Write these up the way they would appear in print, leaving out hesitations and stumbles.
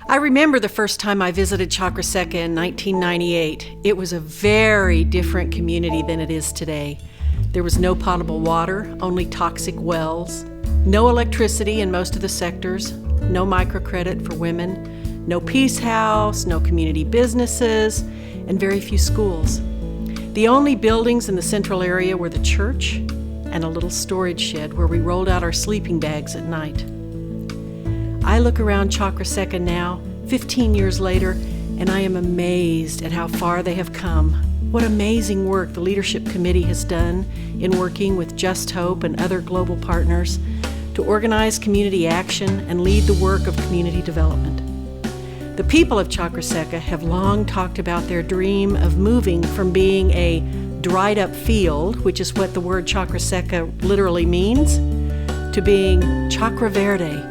I remember the first time I visited Chakra Seca in 1998. It was a very different community than it is today. There was no potable water, only toxic wells, no electricity in most of the sectors, no microcredit for women, no peace house, no community businesses, and very few schools. The only buildings in the central area were the church and a little storage shed where we rolled out our sleeping bags at night. I look around Chakra Seca now, 15 years later, and I am amazed at how far they have come. What amazing work the Leadership Committee has done in working with Just Hope and other global partners to organize community action and lead the work of community development. The people of Chakra Seca have long talked about their dream of moving from being a dried up field, which is what the word Chakra Seca literally means, to being Chakra Verde,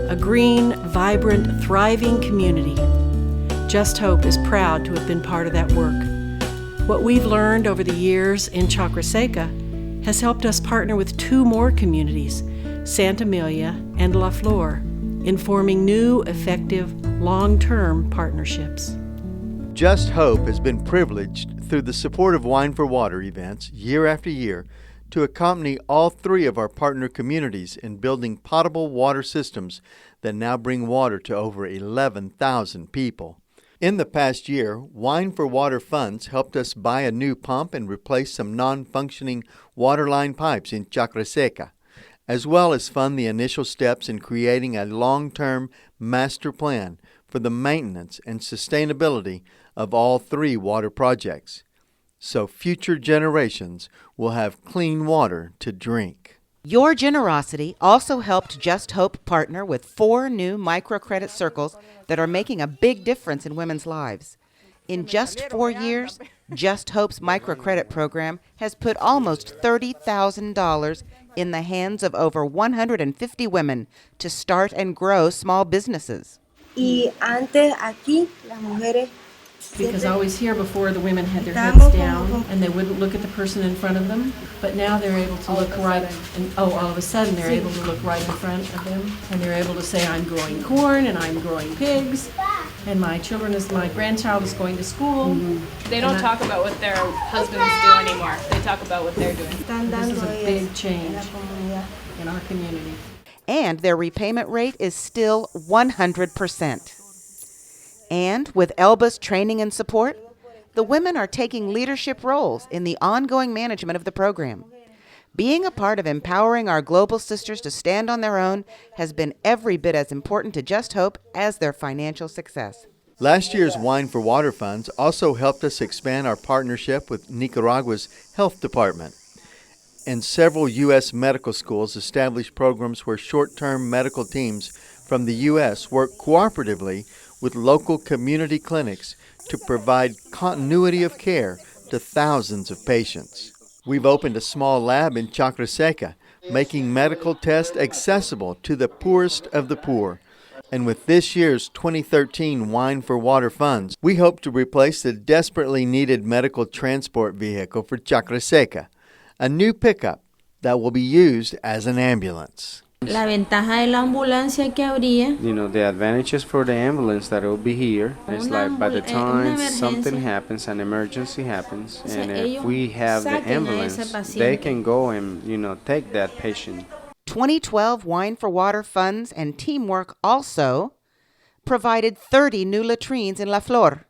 a green, vibrant, thriving community. Just Hope is proud to have been part of that work. What we've learned over the years in Chakra Seca has helped us partner with 2 more communities, Santa Emilia and La Flor, in forming new, effective, long-term partnerships. Just Hope has been privileged through the support of Wine for Water events year after year to accompany all 3 of our partner communities in building potable water systems that now bring water to over 11,000 people. In the past year, Wine for Water funds helped us buy a new pump and replace some non-functioning waterline pipes in Chakra Seca, as well as fund the initial steps in creating a long-term master plan for the maintenance and sustainability of all 3 water projects, so future generations will have clean water to drink. Your generosity also helped Just Hope partner with 4 new microcredit circles that are making a big difference in women's lives. In just 4 years, Just Hope's microcredit program has put almost $30,000 in the hands of over 150 women to start and grow small businesses. Because always here before, the women had their heads down and they wouldn't look at the person in front of them, but now they're able to look right, and all of a sudden they're able to look right in front of them, and they're able to say, I'm growing corn and I'm growing pigs, and my grandchild is going to school. They don't talk about what their husbands do anymore. They talk about what they're doing. This is a big change in our community. And their repayment rate is still 100%. And with Elba's training and support, the women are taking leadership roles in the ongoing management of the program. Being a part of empowering our global sisters to stand on their own has been every bit as important to Just Hope as their financial success. Last year's Wine for Water funds also helped us expand our partnership with Nicaragua's health department. And several U.S. medical schools established programs where short-term medical teams from the U.S. work cooperatively with local community clinics to provide continuity of care to thousands of patients. We've opened a small lab in Chakra Seca, making medical tests accessible to the poorest of the poor. And with this year's 2013 Wine for Water funds, we hope to replace the desperately needed medical transport vehicle for Chakra Seca, a new pickup that will be used as an ambulance. La ventaja de la ambulancia que habría. The advantages for the ambulance that will be here is like by the time something happens, an emergency happens, and if we have the ambulance, they can go and, take that patient. 2012 Wine for Water funds and teamwork also provided 30 new latrines in La Flor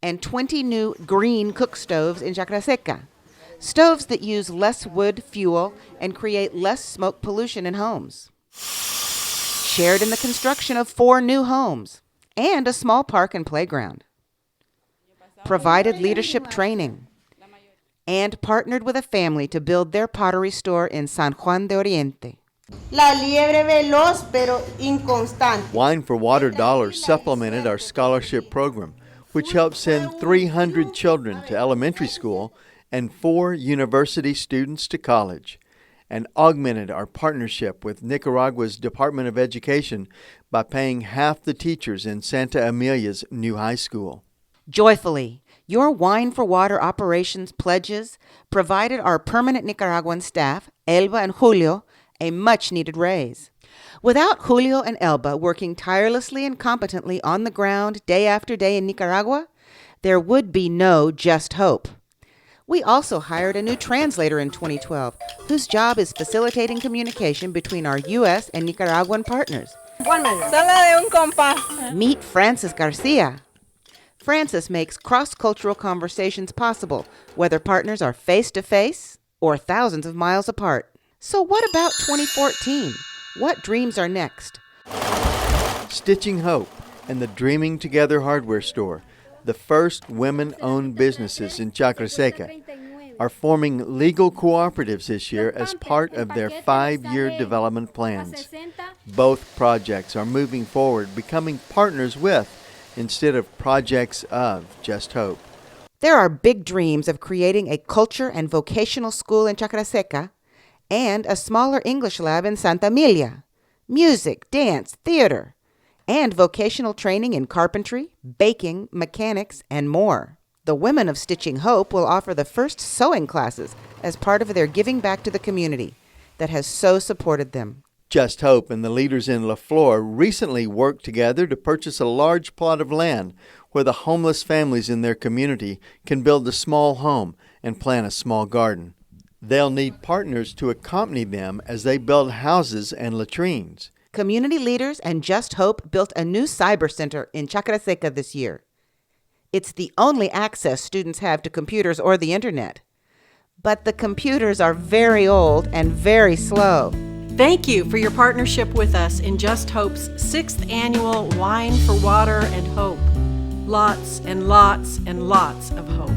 and 20 new green cook stoves in Chakra Seca. Stoves that use less wood fuel and create less smoke pollution in homes. Shared in the construction of 4 new homes and a small park and playground. Provided leadership training and partnered with a family to build their pottery store in San Juan de Oriente. La liebre veloz pero inconstante. Wine for Water dollars supplemented our scholarship program, which helped send 300 children to elementary school and 4 university students to college, and augmented our partnership with Nicaragua's Department of Education by paying half the teachers in Santa Emilia's new high school. Joyfully, your Wine for Water operations pledges provided our permanent Nicaraguan staff, Elba and Julio, a much-needed raise. Without Julio and Elba working tirelessly and competently on the ground day after day in Nicaragua, there would be no Just Hope. We also hired a new translator in 2012, whose job is facilitating communication between our U.S. and Nicaraguan partners. Meet Francis Garcia. Francis makes cross-cultural conversations possible, whether partners are face-to-face or thousands of miles apart. So what about 2014? What dreams are next? Stitching Hope and the Dreaming Together hardware store, the first women-owned businesses in Chacra Seca, are forming legal cooperatives this year as part of their 5-year development plans. Both projects are moving forward, becoming partners with, instead of projects of, Just Hope. There are big dreams of creating a culture and vocational school in Chacra Seca and a smaller English lab in Santa Emilia, music, dance, theater, and vocational training in carpentry, baking, mechanics, and more. The women of Stitching Hope will offer the first sewing classes as part of their giving back to the community that has so supported them. Just Hope and the leaders in La Flor recently worked together to purchase a large plot of land where the homeless families in their community can build a small home and plant a small garden. They'll need partners to accompany them as they build houses and latrines. Community leaders and Just Hope built a new cyber center in Chacra Seca this year. It's the only access students have to computers or the internet. But the computers are very old and very slow. Thank you for your partnership with us in Just Hope's 6th annual Wine for Water and Hope. Lots and lots and lots of hope.